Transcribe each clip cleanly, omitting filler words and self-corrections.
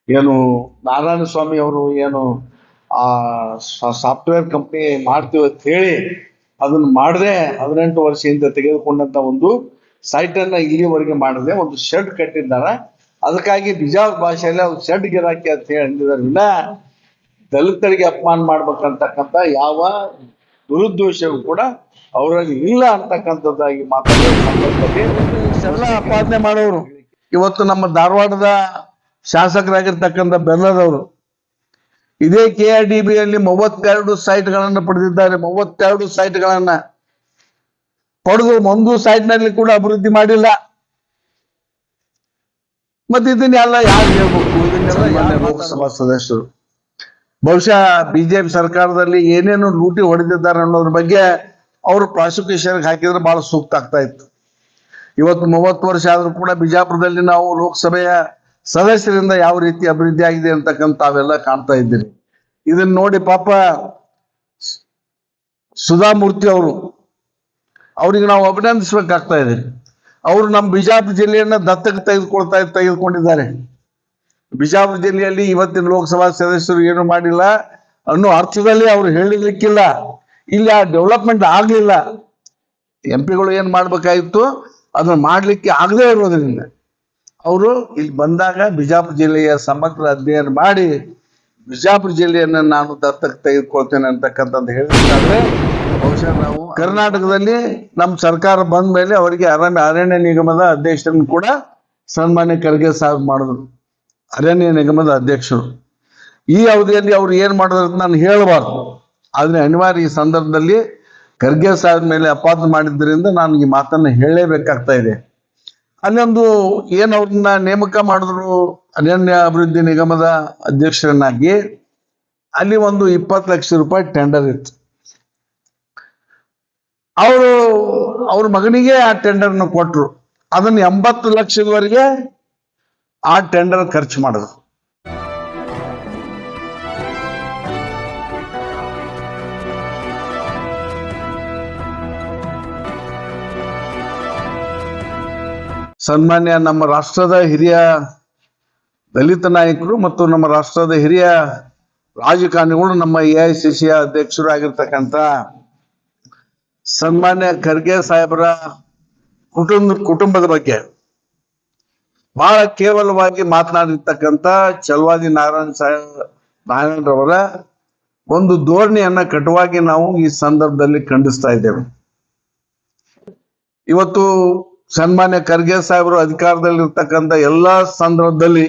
ಏನು ನಾರಾಯಣ ಸ್ವಾಮಿ ಅವರು ಏನು ಆ ಸಾಫ್ಟ್ವೇರ್ ಕಂಪ್ನಿ ಮಾಡ್ತೀವಿ ಅಂತ ಹೇಳಿ ಅದನ್ನ ಮಾಡದೆ 18 ವರ್ಷದಿಂದ ತೆಗೆದುಕೊಂಡಂತ ಒಂದು ಸೈಟ್ ಅನ್ನ ಇಲ್ಲಿವರೆಗೆ ಮಾಡದೆ ಒಂದು ಶೆಡ್ ಕಟ್ಟಿದ್ದಾರೆ. ಅದಕ್ಕಾಗಿ ಬಿಜಾಪುರ ಭಾಷೆಯಲ್ಲಿ ಅವ್ರು ಶೆಡ್ ಗಿರಾಕಿ ಅಂತ ಹೇಳಿ ಅಂದಿದ್ದಾರೆ. ಇಲ್ಲ ದಲಿತರಿಗೆ ಅಪಮಾನ ಮಾಡ್ಬೇಕಂತಕ್ಕಂಥ ಯಾವ ದುರುದ್ದೇಶವೂ ಕೂಡ ಅವರಲ್ಲಿ ಇಲ್ಲ ಅಂತಕ್ಕಂಥದ್ದಾಗಿ ಮಾತಾಡೋ ಸಂದರ್ಭದಲ್ಲಿ ಇಷ್ಟೆಲ್ಲ ಅಪಾದನೆ ಮಾಡೋರು ಇವತ್ತು ನಮ್ಮ ಧಾರವಾಡದ ಶಾಸಕರಾಗಿರ್ತಕ್ಕಂಥ ಬೆಲ್ಲದವರು ಇದೇ KIDBಯಲ್ಲಿ 32 ಸೈಟ್ಗಳನ್ನು ಪಡೆದಿದ್ದಾರೆ. 32 ಸೈಟ್ಗಳನ್ನ ಪಡೆದು ಒಂದು ಸೈಟ್ ನಲ್ಲಿ ಕೂಡ ಅಭಿವೃದ್ಧಿ ಮಾಡಿಲ್ಲ. ಮತ್ತೆ ಇದನ್ನೆಲ್ಲ ಯಾರು ಹೇಳ್ಬೇಕು? ಇದನ್ನೆಲ್ಲ ಲೋಕಸಭಾ ಸದಸ್ಯರು ಬಹುಶಃ ಬಿಜೆಪಿ ಸರ್ಕಾರದಲ್ಲಿ ಏನೇನು ಲೂಟಿ ಹೊಡೆದಿದ್ದಾರೆ ಅನ್ನೋದ್ರ ಬಗ್ಗೆ ಅವರು ಪ್ರಾಸಿಕ್ಯೂಷನ್ ಹಾಕಿದ್ರೆ ಬಹಳ ಸೂಕ್ತ ಆಗ್ತಾ ಇತ್ತು. ಇವತ್ತು 30 ವರ್ಷ ಆದ್ರೂ ಕೂಡ ಬಿಜಾಪುರದಲ್ಲಿ ನಾವು ಲೋಕಸಭೆಯ ಸದಸ್ಯರಿಂದ ಯಾವ ರೀತಿ ಅಭಿವೃದ್ಧಿ ಆಗಿದೆ ಅಂತಕ್ಕಂಥ ತಾವೆಲ್ಲ ಕಾಣ್ತಾ ಇದ್ದೀರಿ. ಇದನ್ನ ನೋಡಿ ಪಾಪ ಸುಧಾಮೂರ್ತಿ ಅವರು ಅವ್ರಿಗೆ ನಾವು ಅಭಿನಂದಿಸ್ಬೇಕಾಗ್ತಾ ಇದೆ. ಅವರು ನಮ್ಮ ಬಿಜಾಪುರ ಜಿಲ್ಲೆಯನ್ನ ದತ್ತಕ್ಕೆ ತೆಗೆದುಕೊಂಡಿದ್ದಾರೆ. ಬಿಜಾಪುರ ಜಿಲ್ಲೆಯಲ್ಲಿ ಇವತ್ತಿನ ಲೋಕಸಭಾ ಸದಸ್ಯರು ಏನು ಮಾಡಿಲ್ಲ ಅನ್ನೋ ಅರ್ಥದಲ್ಲಿ ಅವ್ರು ಹೇಳಿರ್ಲಿಕ್ಕಿಲ್ಲ. ಇಲ್ಲಿ ಆ ಡೆವಲಪ್ಮೆಂಟ್ ಆಗ್ಲಿಲ್ಲ. MP ಗಳು ಏನ್ ಮಾಡ್ಬೇಕಾಗಿತ್ತು ಅದನ್ನ ಮಾಡ್ಲಿಕ್ಕೆ ಆಗದೇ ಇರೋದ್ರಿಂದ ಅವರು ಇಲ್ಲಿ ಬಂದಾಗ ಬಿಜಾಪುರ ಜಿಲ್ಲೆಯ ಸಮಗ್ರ ಅಧ್ಯಯನ ಮಾಡಿ ಬಿಜಾಪುರ ಜಿಲ್ಲೆಯನ್ನ ನಾನು ದತ್ತಕ್ಕೆ ತೆಗೆದುಕೊಳ್ತೇನೆ ಅಂತಕ್ಕಂಥದ್ದು ಹೇಳಿದ್ರೆ ಬಹುಶಃ ನಾವು ಕರ್ನಾಟಕದಲ್ಲಿ ನಮ್ಮ ಸರ್ಕಾರ ಬಂದ ಮೇಲೆ ಅವರಿಗೆ ಅರಣ್ಯ ನಿಗಮದ ಅಧ್ಯಕ್ಷರನ್ನು ಕೂಡ ಸನ್ಮಾನ್ಯ ಖರ್ಗೆ ಸಾಹೇಬ್ ಮಾಡಿದ್ರು. ಅರಣ್ಯ ನಿಗಮದ ಅಧ್ಯಕ್ಷರು ಈ ಅವಧಿಯಲ್ಲಿ ಅವ್ರು ಏನ್ ಮಾಡಿದ್ರು ನಾನು ಹೇಳಬಾರ್ದು. ಆದ್ರೆ ಅನಿವಾರ್ಯ ಈ ಸಂದರ್ಭದಲ್ಲಿ ಖರ್ಗೆ ಸಾಹೇಬ್ ಮೇಲೆ ಅಪಾದ ಮಾಡಿದ್ರಿಂದ ನಾನು ಈ ಮಾತನ್ನ ಹೇಳಲೇಬೇಕಾಗ್ತಾ ಇದೆ. ಅಲ್ಲೊಂದು ಏನ್ ಅವ್ರನ್ನ ನೇಮಕ ಮಾಡಿದ್ರು ಅರಣ್ಯ ಅಭಿವೃದ್ಧಿ ನಿಗಮದ ಅಧ್ಯಕ್ಷರನ್ನಾಗಿ, ಅಲ್ಲಿ ಒಂದು 20 ಲಕ್ಷ ರೂಪಾಯಿ ಟೆಂಡರ್ ಇತ್ತು. ಅವ್ರ ಮಗನಿಗೆ ಆ ಟೆಂಡರ್ನ ಕೊಟ್ರು. ಅದನ್ನ 80 ಲಕ್ಷದವರೆಗೆ ಆ ಟೆಂಡರ್ ಖರ್ಚು ಮಾಡಿದ್ರು. ಸನ್ಮಾನ್ಯ ನಮ್ಮ ರಾಷ್ಟ್ರದ ಹಿರಿಯ ದಲಿತ ನಾಯಕರು ಮತ್ತು ನಮ್ಮ ರಾಷ್ಟ್ರದ ಹಿರಿಯ ರಾಜಕಾರಣಿಗಳು, ನಮ್ಮ AICC ಅಧ್ಯಕ್ಷರು ಆಗಿರ್ತಕ್ಕಂಥ ಸನ್ಮಾನ್ಯ ಖರ್ಗೆ ಸಾಹೇಬರ ಕುಟುಂಬದ ಬಗ್ಗೆ ಬಹಳ ಕೇವಲವಾಗಿ ಮಾತನಾಡಿರ್ತಕ್ಕಂಥ ಛಲವಾದಿ ನಾರಾಯಣರವರ ಒಂದು ಧೋರಣೆಯನ್ನ ಕಟುವಾಗಿ ನಾವು ಈ ಸಂದರ್ಭದಲ್ಲಿ ಖಂಡಿಸ್ತಾ ಇದ್ದೇವೆ. ಇವತ್ತು ಸನ್ಮಾನ್ಯ ಖರ್ಗೆ ಸಾಹೇಬರು ಅಧಿಕಾರದಲ್ಲಿರ್ತಕ್ಕಂಥ ಎಲ್ಲಾ ಸಂದರ್ಭದಲ್ಲಿ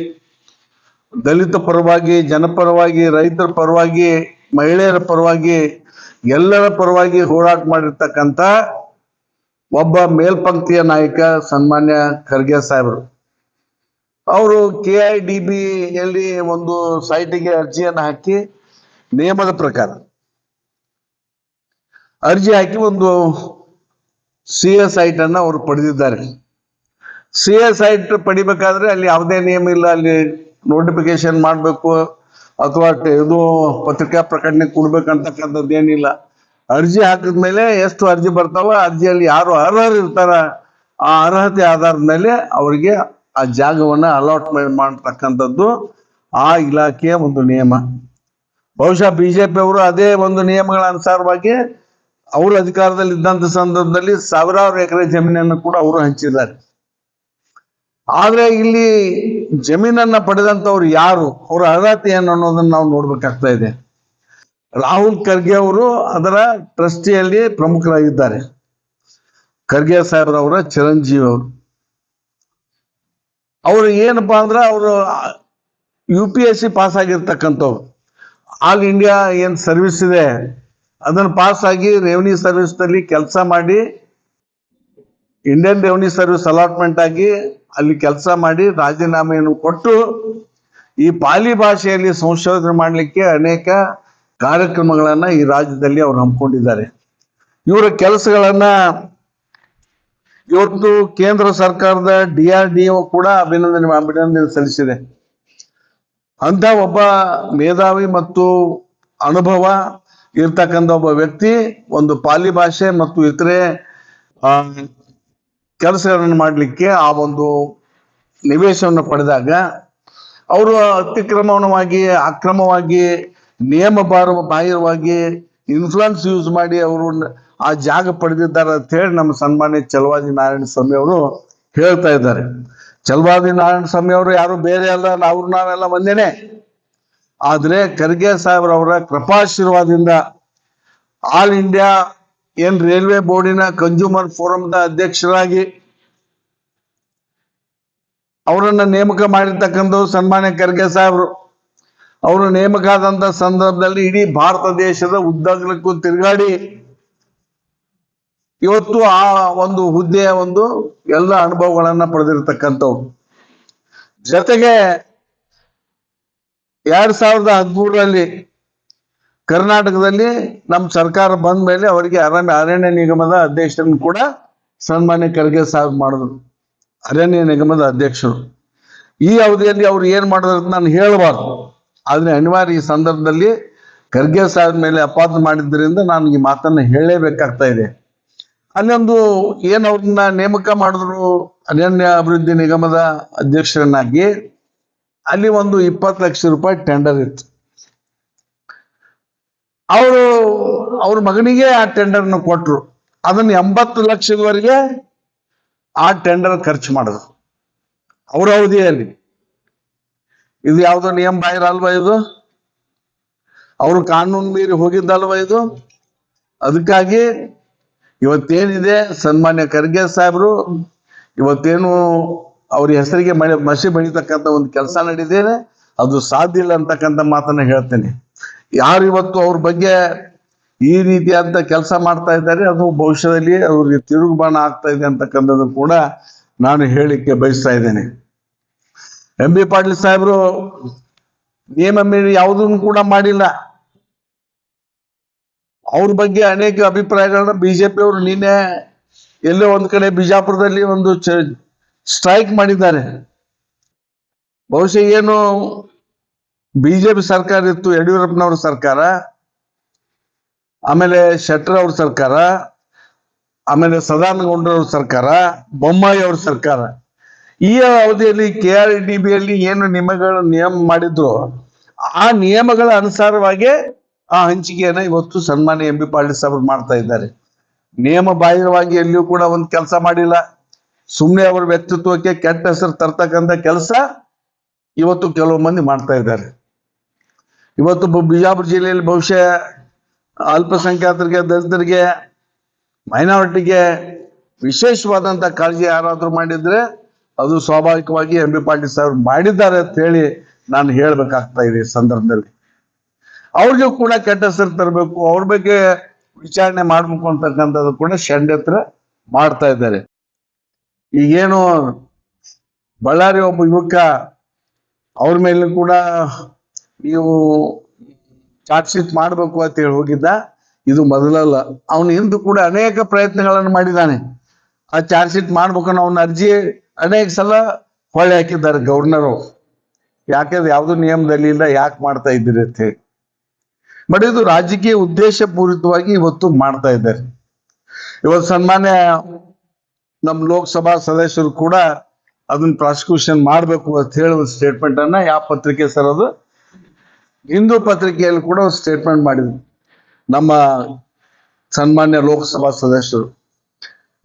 ದಲಿತ ಪರವಾಗಿ, ಜನಪರವಾಗಿ, ರೈತರ ಪರವಾಗಿ, ಮಹಿಳೆಯರ ಪರವಾಗಿ, ಎಲ್ಲರ ಪರವಾಗಿ ಹೋರಾಟ ಮಾಡಿರ್ತಕ್ಕಂಥ ಒಬ್ಬ ಮೇಲ್ಪಂಕ್ತಿಯ ನಾಯಕ ಸನ್ಮಾನ್ಯ ಖರ್ಗೆ ಸಾಹೇಬರು. ಅವರು KIDBಯಲ್ಲಿ ಒಂದು ಸೈಟಿಗೆ ಅರ್ಜಿಯನ್ನು ಹಾಕಿ ನಿಯಮದ ಪ್ರಕಾರ ಅರ್ಜಿ ಹಾಕಿ ಒಂದು CA ಸೈಟ್ ಅನ್ನ ಅವರು ಪಡೆದಿದ್ದಾರೆ. CA ಸೈಟ್ ಪಡಿಬೇಕಾದ್ರೆ ಅಲ್ಲಿ ಯಾವುದೇ ನಿಯಮ ಇಲ್ಲ. ಅಲ್ಲಿ ನೋಟಿಫಿಕೇಶನ್ ಮಾಡಬೇಕು ಅಥವಾ ಇದು ಪತ್ರಿಕಾ ಪ್ರಕಟಣೆ ಕೊಡ್ಬೇಕಂತಕ್ಕಂಥದ್ದು ಏನಿಲ್ಲ. ಅರ್ಜಿ ಹಾಕಿದ್ಮೇಲೆ ಎಷ್ಟು ಅರ್ಜಿ ಬರ್ತಾವ, ಅರ್ಜಿಯಲ್ಲಿ ಯಾರು ಅರ್ಹರು ಇರ್ತಾರ ಆ ಅರ್ಹತೆ ಆಧಾರದ ಮೇಲೆ ಅವರಿಗೆ ಆ ಜಾಗವನ್ನ ಅಲಾಟ್ಮೆಂಟ್ ಮಾಡತಕ್ಕಂಥದ್ದು ಆ ಇಲಾಖೆಯ ಒಂದು ನಿಯಮ. ಬಹುಶಃ BJP ಅವರು ಅದೇ ಒಂದು ನಿಯಮಗಳ ಅನುಸಾರವಾಗಿ ಅವರು ಅಧಿಕಾರದಲ್ಲಿ ಇದ್ದಂತ ಸಂದರ್ಭದಲ್ಲಿ ಸಾವಿರಾರು ಎಕರೆ ಜಮೀನನ್ನು ಕೂಡ ಅವರು ಹಂಚಿದ್ದಾರೆ. ಆದ್ರೆ ಇಲ್ಲಿ ಜಮೀನನ್ನ ಪಡೆದಂತವ್ರು ಯಾರು, ಅವರ ಅರ್ಹತೆ ಏನು ಅನ್ನೋದನ್ನ ನಾವು ನೋಡ್ಬೇಕಾಗ್ತಾ ಇದೆ. ರಾಹುಲ್ ಖರ್ಗೆ ಅವರು ಅದರ ಟ್ರಸ್ಟಿಯಲ್ಲಿ ಪ್ರಮುಖರಾಗಿದ್ದಾರೆ. ಖರ್ಗೆ ಸಾಹೇಬ್ರವರ ಚಿರಂಜೀವಿ ಅವರು ಏನಪ್ಪಾ ಅಂದ್ರೆ ಅವರು UPSC ಪಾಸ್ ಆಗಿರ್ತಕ್ಕಂಥವ್ರು. ಆಲ್ ಇಂಡಿಯಾ ಏನ್ ಸರ್ವಿಸ್ ಇದೆ ಅದನ್ನು ಪಾಸ್ ಆಗಿ ರೆವಿನ್ಯೂ ಸರ್ವಿಸ್ ನಲ್ಲಿ ಕೆಲಸ ಮಾಡಿ, ಇಂಡಿಯನ್ ರೆವಿನ್ಯೂ ಸರ್ವಿಸ್ ಅಲಾಟ್ಮೆಂಟ್ ಆಗಿ ಅಲ್ಲಿ ಕೆಲಸ ಮಾಡಿ ರಾಜೀನಾಮೆಯನ್ನು ಕೊಟ್ಟು ಈ ಪಾಲಿ ಭಾಷೆಯಲ್ಲಿ ಸಂಶೋಧನೆ ಮಾಡಲಿಕ್ಕೆ ಅನೇಕ ಕಾರ್ಯಕ್ರಮಗಳನ್ನ ಈ ರಾಜ್ಯದಲ್ಲಿ ಅವರು ಹಮ್ಮಿಕೊಂಡಿದ್ದಾರೆ. ಇವರ ಕೆಲಸಗಳನ್ನ ಇವತ್ತು ಕೇಂದ್ರ ಸರ್ಕಾರದ DRDO ಕೂಡ ಅಭಿನಂದನೆ ಸಲ್ಲಿಸಿದೆ. ಅಂತ ಒಬ್ಬ ಮೇಧಾವಿ ಮತ್ತು ಅನುಭವ ಇರ್ತಕ್ಕಂಥ ಒಬ್ಬ ವ್ಯಕ್ತಿ ಒಂದು ಪಾಲಿ ಭಾಷೆ ಮತ್ತು ಇತರೆ ಕೆಲಸಗಳನ್ನು ಮಾಡಲಿಕ್ಕೆ ಆ ಒಂದು ನಿವೇಶನವನ್ನು ಪಡೆದಾಗ ಅವರು ಅತಿಕ್ರಮಣವಾಗಿ ಅಕ್ರಮವಾಗಿ ಬಾಹಿರವಾಗಿ ಇನ್ಫ್ಲುಯೆನ್ಸ್ ಯೂಸ್ ಮಾಡಿ ಅವರು ಆ ಜಾಗ ಪಡೆದಿದ್ದಾರೆ ಅಂತ ಹೇಳಿ ನಮ್ಮ ಸನ್ಮಾನ್ಯ ಚಲವಾದಿ ನಾರಾಯಣ ಸ್ವಾಮಿ ಅವರು ಹೇಳ್ತಾ ಇದ್ದಾರೆ. ಚಲವಾದಿ ನಾರಾಯಣ ಸ್ವಾಮಿ ಅವರು ಯಾರು ಬೇರೆ ಅಲ್ಲ, ನಾವೆಲ್ಲ ಒಂದೇನೆ. ಆದ್ರೆ ಖರ್ಗೆ ಸಾಹೇಬ್ರವರ ಕೃಪಾಶೀರ್ವಾದದಿಂದ ಆಲ್ ಇಂಡಿಯಾ ರೈಲ್ವೆ ಬೋರ್ಡಿನ ಕನ್ಸ್ಯೂಮರ್ ಫೋರಂದ ಅಧ್ಯಕ್ಷರಾಗಿ ಅವರನ್ನ ನೇಮಕ ಮಾಡಿರ್ತಕ್ಕಂಥ ಸನ್ಮಾನ್ಯ ಖರ್ಗೆ ಸಾಹೇಬ್ರು ಅವರು ನೇಮಕ ಆದಂತ ಸಂದರ್ಭದಲ್ಲಿ ಇಡೀ ಭಾರತ ದೇಶದ ಉದ್ದಗಲಕ್ಕೂ ತಿರುಗಾಡಿ ಇವತ್ತು ಆ ಒಂದು ಹುದ್ದೆಯ ಎಲ್ಲ ಅನುಭವಗಳನ್ನ ಪಡೆದಿರ್ತಕ್ಕಂಥವ್ರು. ಜೊತೆಗೆ 2013ರಲ್ಲಿ ಕರ್ನಾಟಕದಲ್ಲಿ ನಮ್ಮ ಸರ್ಕಾರ ಬಂದ ಮೇಲೆ ಅವರಿಗೆ ಅರಣ್ಯ ನಿಗಮದ ಅಧ್ಯಕ್ಷರನ್ನು ಕೂಡ ಸನ್ಮಾನ್ಯ ಖರ್ಗೆ ಸಾಹೇಬ್ ಮಾಡಿದ್ರು, ಅರಣ್ಯ ನಿಗಮದ ಅಧ್ಯಕ್ಷರು. ಈ ಅವಧಿಯಲ್ಲಿ ಅವ್ರು ಏನ್ ಮಾಡಿದ್ರು ಅಂತ ನಾನು ಹೇಳಬಾರ್ದು, ಆದ್ರೆ ಅನಿವಾರ್ಯ ಈ ಸಂದರ್ಭದಲ್ಲಿ ಖರ್ಗೆ ಸಾಹೇಬ್ ಮೇಲೆ ಅಪಾದ ಮಾಡಿದ್ರಿಂದ ನಾನು ಈ ಮಾತನ್ನ ಹೇಳಲೇಬೇಕಾಗ್ತಾ ಇದೆ. ಅಲ್ಲೊಂದು ಏನ್ ಅವ್ರನ್ನ ನೇಮಕ ಮಾಡಿದ್ರು ಅರಣ್ಯ ಅಭಿವೃದ್ಧಿ ನಿಗಮದ ಅಧ್ಯಕ್ಷರನ್ನಾಗಿ, ಅಲ್ಲಿ 20 ಲಕ್ಷ ರೂಪಾಯಿ ಟೆಂಡರ್ ಇತ್ತು. ಅವ್ರ ಮಗನಿಗೆ ಆ ಟೆಂಡರ್ನ ಕೊಟ್ರು. ಅದನ್ನ 80 ಲಕ್ಷದವರೆಗೆ ಆ ಟೆಂಡರ್ ಖರ್ಚು ಮಾಡಿದ್ರು ಅವ್ರ ಅವಧಿಯಲ್ಲಿ. ಇದು ಯಾವುದೋ ನಿಯಮ ಬಾಹಿರ ಅಲ್ವಾ ಇದು? ಅವರು ಕಾನೂನು ಮೀರಿ ಹೋಗಿದ್ದಲ್ವಾ ಇದು? ಅದಕ್ಕಾಗಿ ಇವತ್ತೇನಿದೆ ಸನ್ಮಾನ್ಯ ಖರ್ಗೆ ಸಾಹೇಬ್ರು ಇವತ್ತೇನು ಅವ್ರ ಹೆಸರಿಗೆ ಮಸಿ ಬಳಿತಕ್ಕಂಥ ಒಂದು ಕೆಲಸ ನಡೀತೇನೆ, ಅದು ಸಾಧ್ಯ ಇಲ್ಲ ಅಂತಕ್ಕಂಥ ಮಾತನ್ನ ಹೇಳ್ತೇನೆ. ಯಾರು ಇವತ್ತು ಅವ್ರ ಬಗ್ಗೆ ಈ ರೀತಿಯಾದ ಕೆಲಸ ಮಾಡ್ತಾ ಇದ್ದಾರೆ, ಅದು ಭವಿಷ್ಯದಲ್ಲಿ ಅವ್ರಿಗೆ ತಿರುಗುಬಾಣ ಆಗ್ತಾ ಇದೆ ಅಂತಕ್ಕಂಥದ್ದು ಕೂಡ ನಾನು ಹೇಳಿಕ್ಕೆ ಬಯಸ್ತಾ ಇದ್ದೇನೆ. ಎಂ ಬಿ ಪಾಟೀಲ್ ಸಾಹೇಬ್ರು ನಿಯಮ ಮೀರಿ ಯಾವುದನ್ನು ಕೂಡ ಮಾಡಿಲ್ಲ. ಅವ್ರ ಬಗ್ಗೆ ಅನೇಕ ಅಭಿಪ್ರಾಯಗಳನ್ನ ಬಿಜೆಪಿ ಅವರು ನಿನ್ನೆ ಎಲ್ಲೋ ಒಂದ್ ಕಡೆ ಬಿಜಾಪುರದಲ್ಲಿ ಒಂದು ಸ್ಟ್ರೈಕ್ ಮಾಡಿದ್ದಾರೆ. ಬಹುಶಃ ಏನು ಬಿಜೆಪಿ ಸರ್ಕಾರ ಇತ್ತು, ಯಡಿಯೂರಪ್ಪನವ್ರ ಸರ್ಕಾರ, ಆಮೇಲೆ ಶೆಟ್ಟರ್ ಅವ್ರ ಸರ್ಕಾರ, ಆಮೇಲೆ ಸದಾನಗೌಡರವ್ರ ಸರ್ಕಾರ, ಬೊಮ್ಮಾಯಿ ಅವ್ರ ಸರ್ಕಾರ. ಈ ಅವಧಿಯಲ್ಲಿ KRDBಯಲ್ಲಿ ಏನು ನಿಯಮ ಮಾಡಿದ್ರು ಆ ನಿಯಮಗಳ ಅನುಸಾರವಾಗಿ ಆ ಹಂಚಿಕೆಯನ್ನ ಇವತ್ತು ಸನ್ಮಾನ್ಯ ಎಂ ಬಿ ಪಾಟೀಲ್ ಸಾಹೇಬರು ಮಾಡ್ತಾ ಇದ್ದಾರೆ. ನಿಯಮ ಬಾಹಿರವಾಗಿ ಎಲ್ಲಿಯೂ ಕೂಡ ಒಂದು ಕೆಲಸ ಮಾಡಿಲ್ಲ. ಸುಮ್ಮನೆ ಅವರ ವ್ಯಕ್ತಿತ್ವಕ್ಕೆ ಕೆಟ್ಟ ಹೆಸರು ತರ್ತಕ್ಕಂಥ ಕೆಲಸ ಇವತ್ತು ಕೆಲವು ಮಂದಿ ಮಾಡ್ತಾ ಇದ್ದಾರೆ. ಇವತ್ತು ಬಿಜಾಪುರ ಜಿಲ್ಲೆಯಲ್ಲಿ ಬಹುಶಃ ಅಲ್ಪಸಂಖ್ಯಾತರಿಗೆ, ದಲಿತರಿಗೆ, ಮೈನಾರಿಟಿಗೆ ವಿಶೇಷವಾದಂತ ಕಾಳಜಿ ಯಾರಾದ್ರೂ ಮಾಡಿದ್ರೆ ಅದು ಸ್ವಾಭಾವಿಕವಾಗಿ ಎಂ ಬಿ ಪಾಟೀಲ್ ಸಾಹೇಬರು ಮಾಡಿದ್ದಾರೆ ಅಂತ ಹೇಳಿ ನಾನು ಹೇಳ್ಬೇಕಾಗ್ತಾ ಇದೆ. ಈ ಸಂದರ್ಭದಲ್ಲಿ ಅವ್ರಿಗೂ ಕೂಡ ಕೆಟ್ಟ ಹೆಸರು ತರಬೇಕು, ಅವ್ರ ಬಗ್ಗೆ ವಿಚಾರಣೆ ಮಾಡ್ಬೇಕು ಅಂತಕ್ಕಂಥದ್ದು ಕೂಡ ಷಡ್ಯಂತ್ರ ಮಾಡ್ತಾ ಇದ್ದಾರೆ. ಈಗೇನು ಬಳ್ಳಾರಿ ಒಬ್ಬ ಯುವಕ, ಅವ್ರ ಮೇಲೆ ಕೂಡ ನೀವು ಚಾರ್ಜ್ ಶೀಟ್ ಮಾಡ್ಬೇಕು ಅಂತ ಹೇಳಿ ಹೋಗಿದ್ದ. ಇದು ಮೊದಲಲ್ಲ, ಅವನು ಹಿಂದೂ ಕೂಡ ಅನೇಕ ಪ್ರಯತ್ನಗಳನ್ನು ಮಾಡಿದ್ದಾನೆ. ಆ ಚಾರ್ಜ್ ಶೀಟ್ ಮಾಡ್ಬೇಕನ್ನೋ ಅವನ ಅರ್ಜಿ ಅನೇಕ ಸಲ ಹೊಳೆ ಹಾಕಿದ್ದಾರೆ ಗವರ್ನರ್. ಯಾಕಂದ್ರೆ ಯಾವ್ದು ನಿಯಮದಲ್ಲಿ ಇಲ್ಲ, ಯಾಕೆ ಮಾಡ್ತಾ ಇದ್ದೀರಿ ಅಂತ ಹೇಳಿ. ಬಟ್ ಇದು ರಾಜಕೀಯ ಉದ್ದೇಶ ಪೂರಿತವಾಗಿ ಇವತ್ತು ಮಾಡ್ತಾ ಇದ್ದಾರೆ. ಇವತ್ತು ಸನ್ಮಾನ್ಯ ನಮ್ಮ ಲೋಕಸಭಾ ಸದಸ್ಯರು ಕೂಡ ಅದನ್ನ ಪ್ರಾಸಿಕ್ಯೂಷನ್ ಮಾಡ್ಬೇಕು ಅಂತ ಹೇಳಿ ಒಂದು ಸ್ಟೇಟ್ಮೆಂಟ್ ಅನ್ನ ಯಾವ ಪತ್ರಿಕೆ ಸರ್ ಅದು ಹಿಂದೂ ಪತ್ರಿಕೆಯಲ್ಲಿ ಕೂಡ ಒಂದು ಸ್ಟೇಟ್ಮೆಂಟ್ ಮಾಡಿದ್ರು ನಮ್ಮ ಸನ್ಮಾನ್ಯ ಲೋಕಸಭಾ ಸದಸ್ಯರು.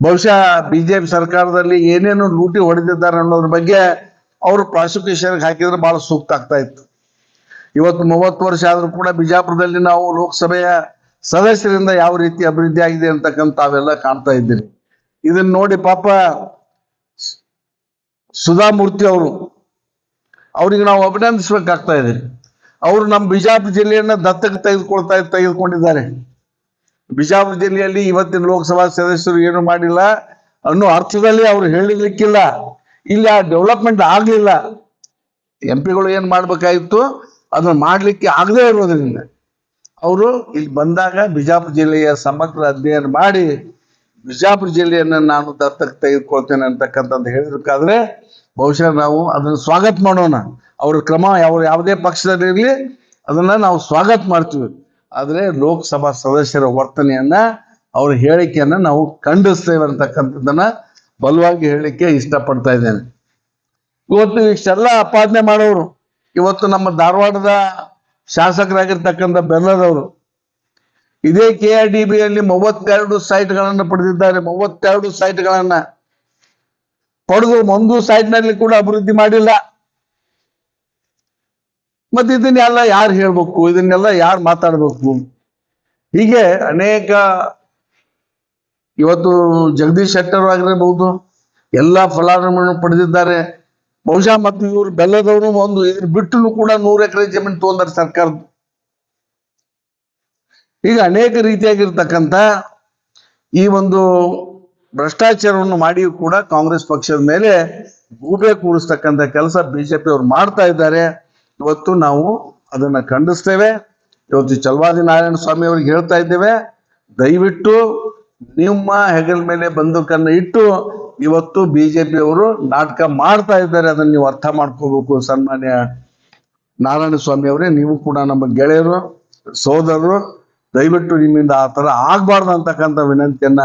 ಬಹುಶಃ ಬಿಜೆಪಿ ಸರ್ಕಾರದಲ್ಲಿ ಏನೇನು ಲೂಟಿ ಹೊಡೆದಿದ್ದಾರೆ ಅನ್ನೋದ್ರ ಬಗ್ಗೆ ಅವರು ಪ್ರಾಸಿಕ್ಯೂಷನ್ ಹಾಕಿದ್ರೆ ಬಹಳ ಸೂಕ್ತ ಆಗ್ತಾ ಇತ್ತು. ಇವತ್ತು 30 ವರ್ಷ ಆದ್ರೂ ಕೂಡ ಬಿಜಾಪುರದಲ್ಲಿ ನಾವು ಲೋಕಸಭೆಯ ಸದಸ್ಯರಿಂದ ಯಾವ ರೀತಿ ಅಭಿವೃದ್ಧಿ ಆಗಿದೆ ಅಂತಕ್ಕಂಥ ತಾವೆಲ್ಲ ಕಾಣ್ತಾ ಇದ್ದೀರಿ. ಇದನ್ನ ನೋಡಿ ಪಾಪ ಸುಧಾಮೂರ್ತಿ ಅವರು, ಅವ್ರಿಗೆ ನಾವು ಅಭಿನಂದಿಸ್ಬೇಕಾಗ್ತಾ ಇದೆ. ಅವರು ನಮ್ಮ ಬಿಜಾಪುರ ಜಿಲ್ಲೆಯನ್ನ ದತ್ತಕ್ಕೆ ತೆಗೆದುಕೊಂಡಿದ್ದಾರೆ. ಬಿಜಾಪುರ ಜಿಲ್ಲೆಯಲ್ಲಿ ಇವತ್ತಿನ ಲೋಕಸಭಾ ಸದಸ್ಯರು ಏನು ಮಾಡಿಲ್ಲ ಅನ್ನೋ ಅರ್ಥದಲ್ಲಿ ಅವ್ರು ಹೇಳಿರ್ಲಿಕ್ಕಿಲ್ಲ. ಇಲ್ಲಿ ಆ ಡೆವಲಪ್ಮೆಂಟ್ ಆಗ್ಲಿಲ್ಲ. ಎಂಪಿಗಳು ಏನ್ ಮಾಡ್ಬೇಕಾಗಿತ್ತು ಅದನ್ನ ಮಾಡ್ಲಿಕ್ಕೆ ಆಗದೇ ಇರೋದ್ರಿಂದ ಅವರು ಇಲ್ಲಿ ಬಂದಾಗ ಬಿಜಾಪುರ ಜಿಲ್ಲೆಯ ಸಮಗ್ರ ಅಧ್ಯಯನ ಮಾಡಿ ಬಿಜಾಪುರ ಜಿಲ್ಲೆಯನ್ನ ನಾನು ದತ್ತಕ್ಕೆ ತೆಗೆದುಕೊಳ್ತೇನೆ ಅಂತಕ್ಕಂಥದ್ದು ಹೇಳಿರ್ಬೇಕಾದ್ರೆ ಬಹುಶಃ ನಾವು ಅದನ್ನ ಸ್ವಾಗತ ಮಾಡೋಣ. ಅವ್ರ ಕ್ರಮ ಯಾವುದೇ ಪಕ್ಷದಲ್ಲಿರಲಿ ಅದನ್ನ ನಾವು ಸ್ವಾಗತ ಮಾಡ್ತೀವಿ. ಆದ್ರೆ ಲೋಕಸಭಾ ಸದಸ್ಯರ ವರ್ತನೆಯನ್ನ, ಅವ್ರ ಹೇಳಿಕೆಯನ್ನ ನಾವು ಖಂಡಿಸ್ತೇವೆ ಅಂತಕ್ಕಂಥದ್ದನ್ನ ಬಲವಾಗಿ ಹೇಳಿಕೆ ಇಷ್ಟಪಡ್ತಾ ಇದ್ದೇನೆ. ಇವತ್ತು ಇಷ್ಟೆಲ್ಲ ಆಪಾದನೆ ಮಾಡೋರು ಇವತ್ತು ನಮ್ಮ ಧಾರವಾಡದ ಶಾಸಕರಾಗಿರ್ತಕ್ಕಂಥ ಬೆಲ್ಲದವರು ಇದೇ KRDBಯಲ್ಲಿ 32 ಸೈಟ್ಗಳನ್ನು ಪಡೆದಿದ್ದಾರೆ. 32 ಸೈಟ್ಗಳನ್ನ ಪಡೆದು ಒಂದು ಸೈಟ್ನಲ್ಲಿ ಕೂಡ ಅಭಿವೃದ್ಧಿ ಮಾಡಿಲ್ಲ. ಮತ್ತೆ ಇದನ್ನೆಲ್ಲ ಯಾರು ಹೇಳ್ಬೇಕು, ಇದನ್ನೆಲ್ಲ ಯಾರು ಮಾತಾಡ್ಬೇಕು? ಹೀಗೆ ಅನೇಕ ಇವತ್ತು ಜಗದೀಶ್ ಶೆಟ್ಟರ್ ಆಗಿರಬಹುದು ಎಲ್ಲ ಫಲಾನುಭವಿಗಳನ್ನು ಪಡೆದಿದ್ದಾರೆ. ಬಹುಶಃ ಮತ್ತು ಇವರು ಬೆಲ್ಲದವರು ಒಂದು ಇದ್ರ ಬಿಟ್ಟು ಕೂಡ 100 ಎಕರೆ ಜಮೀನು ತಗೊಂಡಾರೆ ಸರ್ಕಾರದ. ಈಗ ಅನೇಕ ರೀತಿಯಾಗಿರ್ತಕ್ಕಂಥ ಈ ಒಂದು ಭ್ರಷ್ಟಾಚಾರವನ್ನು ಮಾಡಿಯೂ ಕೂಡ ಕಾಂಗ್ರೆಸ್ ಪಕ್ಷದ ಮೇಲೆ ಗೂಬೆ ಕೂರಿಸ್ತಕ್ಕಂಥ ಕೆಲಸ ಬಿಜೆಪಿ ಅವರು ಮಾಡ್ತಾ ಇದ್ದಾರೆ. ಇವತ್ತು ನಾವು ಅದನ್ನ ಖಂಡಿಸ್ತೇವೆ. ಇವತ್ತು ಚಲವಾದಿ ನಾರಾಯಣ ಸ್ವಾಮಿ ಅವ್ರಿಗೆ ಹೇಳ್ತಾ ಇದ್ದೇವೆ, ದಯವಿಟ್ಟು ನಿಮ್ಮ ಹೆಗಲ ಮೇಲೆ ಬಂದೂಕನ್ನು ಇಟ್ಟು ಇವತ್ತು ಬಿಜೆಪಿ ಅವರು ನಾಟಕ ಮಾಡ್ತಾ ಇದ್ದಾರೆ. ಅದನ್ನ ನೀವು ಅರ್ಥ ಮಾಡ್ಕೋಬೇಕು. ಸನ್ಮಾನ್ಯ ನಾರಾಯಣ ಸ್ವಾಮಿ ಅವರೇ, ನೀವು ಕೂಡ ನಮ್ಮ ಗೆಳೆಯರು, ಸೋದರರು, ದಯವಿಟ್ಟು ನಿಮ್ಮಿಂದ ಆ ತರ ಆಗ್ಬಾರ್ದು ಅಂತಕ್ಕಂಥ ವಿನಂತಿಯನ್ನ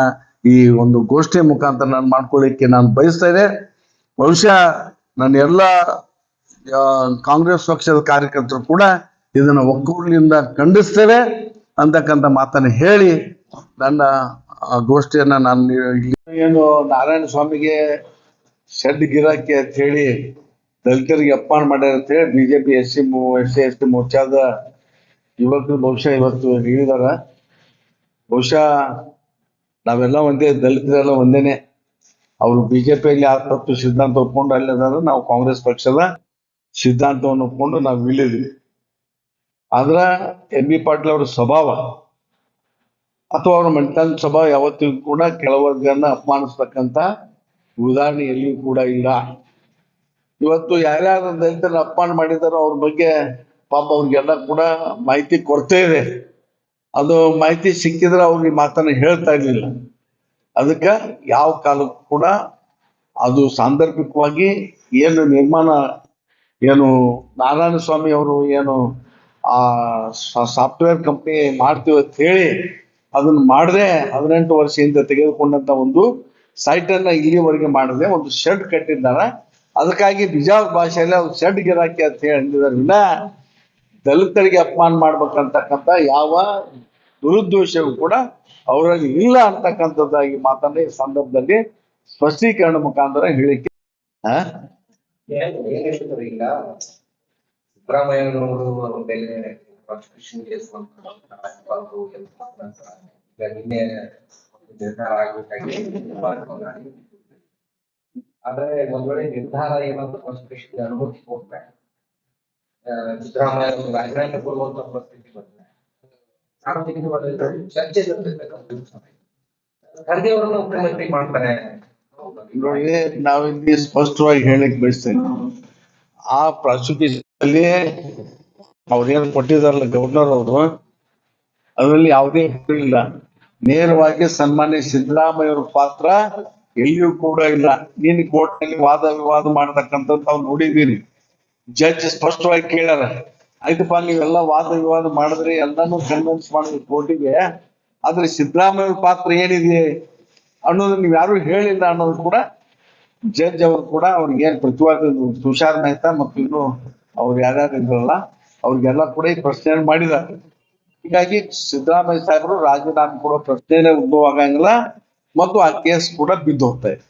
ಈ ಒಂದು ಗೋಷ್ಠಿಯ ಮುಖಾಂತರ ನಾನು ಮಾಡ್ಕೊಳ್ಳಿಕ್ಕೆ ನಾನು ಬಯಸ್ತಾ ಇದೆ. ಬಹುಶಃ ನನ್ನ ಎಲ್ಲ ಕಾಂಗ್ರೆಸ್ ಪಕ್ಷದ ಕಾರ್ಯಕರ್ತರು ಕೂಡ ಇದನ್ನ ಒಕ್ಕೂಟದಿಂದ ಖಂಡಿಸ್ತೇವೆ ಅಂತಕ್ಕಂಥ ಮಾತನ್ನ ಹೇಳಿ ನನ್ನ ಗೋಷ್ಠಿಯನ್ನ ನಾನು ಏನು ನಾರಾಯಣ ಸ್ವಾಮಿಗೆ ಶೆಡ್ ಗಿರಾಕಿ ಅಂತ ಹೇಳಿ ದಲಿತರಿಗೆ ಅಪಮಾನ ಮಾಡ್ಯಾರ ಅಂತ ಹೇಳಿ ಬಿಜೆಪಿ SC ಮೋರ್ಚಾದ ಯುವಕರು ಬಹುಶಃ ಇವತ್ತು ಹೇಳಿದಾರ. ಬಹುಶಃ ನಾವೆಲ್ಲ ಒಂದೇ, ದಲಿತರೆಲ್ಲ ಒಂದೇನೆ. ಅವರು ಬಿಜೆಪಿಯಲ್ಲಿ ಆ ತಪ್ಪು ಸಿದ್ಧಾಂತ ಒಪ್ಕೊಂಡು ಅಲ್ಲಿದ್ದಾರೆ, ನಾವು ಕಾಂಗ್ರೆಸ್ ಪಕ್ಷದ ಸಿದ್ಧಾಂತವನ್ನು ಒಪ್ಕೊಂಡು ನಾವು ಇಳಿದ್ವಿ. ಆದ್ರ MB ಪಾಟೀಲ್ ಅವರ ಸ್ವಭಾವ ಅಥವಾ ಅವರ ಮಂಟನ್ ಸ್ವಭಾವ ಯಾವತ್ತಿಗೂ ಕೂಡ ಕೆಳವರ್ಗನ ಅಪಮಾನಿಸ್ತಕ್ಕಂಥ ಉದಾಹರಣೆ ಎಲ್ಲಿಯೂ ಕೂಡ ಇಲ್ಲ. ಇವತ್ತು ಯಾರ್ಯಾರು ದಲಿತರನ್ನ ಅಪಮಾನ ಮಾಡಿದಾರೋ ಅವ್ರ ಬಗ್ಗೆ ಪಾಪ ಅವ್ರಿಗೆಲ್ಲ ಕೂಡ ಮಾಹಿತಿ ಕೊರತೆ ಇದೆ. ಅದು ಮಾಹಿತಿ ಸಿಕ್ಕಿದ್ರೆ ಅವ್ರಿಗೆ ಮಾತನ್ನ ಹೇಳ್ತಾ ಇರ್ಲಿಲ್ಲ. ಅದಕ್ಕೆ ಯಾವ ಕಾಲಕ್ಕೂ ಕೂಡ ಅದು ಸಾಂದರ್ಭಿಕವಾಗಿ ಏನು ನಾರಾಯಣ ಸ್ವಾಮಿ ಅವರು ಏನು ಆ ಸಾಫ್ಟ್ವೇರ್ ಕಂಪನಿ ಮಾಡ್ತೀವಿ ಅಂತ ಹೇಳಿ ಅದನ್ನ ಮಾಡದೆ 18 ವರ್ಷದಿಂದ ತೆಗೆದುಕೊಂಡಂತ ಒಂದು ಸೈಟ್ ಅನ್ನ ಇಲ್ಲಿವರೆಗೆ ಮಾಡದೆ ಒಂದು ಶೆಡ್ ಕಟ್ಟಿದ್ದಾರೆ. ಅದಕ್ಕಾಗಿ ಬಿಜಾಪುರ ಭಾಷೆಯಲ್ಲಿ ಅವ್ರು ಶೆಡ್ ಗಿರಾಕಿ ಅಂತ ಹೇಳಿ ಅಂದಿದ್ದಾರೆ. ವಿನ ದಲಿತರಿಗೆ ಅಪಮಾನ ಮಾಡ್ಬೇಕಂತಕ್ಕಂಥ ಯಾವ ದುರುದ್ದೇಶವೂ ಕೂಡ ಅವರಲ್ಲಿ ಇಲ್ಲ ಅಂತಕ್ಕಂಥದ್ದಾಗಿ ಮಾತನ್ನ ಈ ಸಂದರ್ಭದಲ್ಲಿ ಸ್ಪಷ್ಟೀಕರಣ ಮುಖಾಂತರ ಹೇಳಿಕೆ. ಈಗ ಸಿದ್ದರಾಮಯ್ಯನವರು ಬೆಲೆ ನಿನ್ನೆ ನಿರ್ಧಾರ ಆಗ್ಬೇಕಾಗಿ ಆದ್ರೆ ಒಂದ್ ವೇಳೆ ನಿರ್ಧಾರ ಏನಾದ್ರು ಕಾನ್ಸ್ಟಿಟ್ಯೂಷನ್ ಅನುಮತಿ ಕೊಟ್ರೆ ಸಿದ್ದರಾಮಯ್ಯ ಅವರು ರಾಜೀನಾಮೆ ಕೊಡುವಂತ ಪರಿಸ್ಥಿತಿ ಬಂದ್ರೆ ಸಾರ್ವಜನಿಕ ಚರ್ಚೆ ಖರ್ಗೆ ಅವರನ್ನು ಮುಖ್ಯಮಂತ್ರಿ ಮಾಡ್ತಾರೆ. ನೋಡಿ, ನಾವಿಲ್ಲಿ ಸ್ಪಷ್ಟವಾಗಿ ಹೇಳಕ್ ಬಯಸ್ತೇನೆ, ಆ ಪ್ರಾಸಿಕ್ಯೂಷನ್ ಅಲ್ಲಿ ಅವ್ರೇನು ಕೊಟ್ಟಿದಾರಲ್ಲ ಗವರ್ನರ್ ಅವರು, ಅದರಲ್ಲಿ ಯಾವುದೇ ಇಲ್ಲ. ನೇರವಾಗಿ ಸನ್ಮಾನ್ಯ ಸಿದ್ದರಾಮಯ್ಯ ಅವ್ರ ಪಾತ್ರ ಎಲ್ಲಿಯೂ ಕೂಡ ಇಲ್ಲ. ನೀನು ಕೋರ್ಟ್ ನಲ್ಲಿ ವಾದ ವಿವಾದ ಮಾಡತಕ್ಕಂಥದ್ದು ನಾವು ನೋಡಿದೀನಿ. ಜಡ್ಜ್ ಸ್ಪಷ್ಟವಾಗಿ ಕೇಳ್ಯಾರ, ಆಯ್ತಪ್ಪ ನೀವೆಲ್ಲ ವಾದ ವಿವಾದ ಮಾಡಿದ್ರೆ ಎಲ್ಲಾನು ಕನ್ವಿನ್ಸ್ ಮಾಡಿದ್ರಿ ಕೋರ್ಟಿಗೆ, ಆದ್ರೆ ಸಿದ್ದರಾಮಯ್ಯ ಅವ್ರ ಪಾತ್ರ ಏನಿದೆ ಅನ್ನೋದು ನೀವ್ ಯಾರು ಹೇಳಿಲ್ಲ ಅನ್ನೋದು ಕೂಡ ಜಡ್ಜ್ ಅವರು ಕೂಡ ಅವ್ರಿಗೆ ಏನ್ ಪ್ರತಿವಾದ ತುಷಾರ್ ಮೆಹ್ತಾ ಮತ್ತು ಇನ್ನು ಅವ್ರು ಯಾರ್ಯಾರು ಇದ್ರಲ್ಲ ಅವ್ರಿಗೆಲ್ಲ ಕೂಡ ಈ ಪ್ರಶ್ನೆ ಮಾಡಿದ್ದಾರೆ. ಹೀಗಾಗಿ ಸಿದ್ದರಾಮಯ್ಯ ಸಾಹೇಬರು ರಾಜೀನಾಮೆ ಕೊಡೋ ಪ್ರಶ್ನೆನೇ ಉದ್ಭವ ಆಗಂಗಿಲ್ಲ ಮತ್ತು ಆ ಕೇಸ್ ಕೂಡ ಬಿದ್ದು ಹೋಗ್ತಾ ಇದೆ.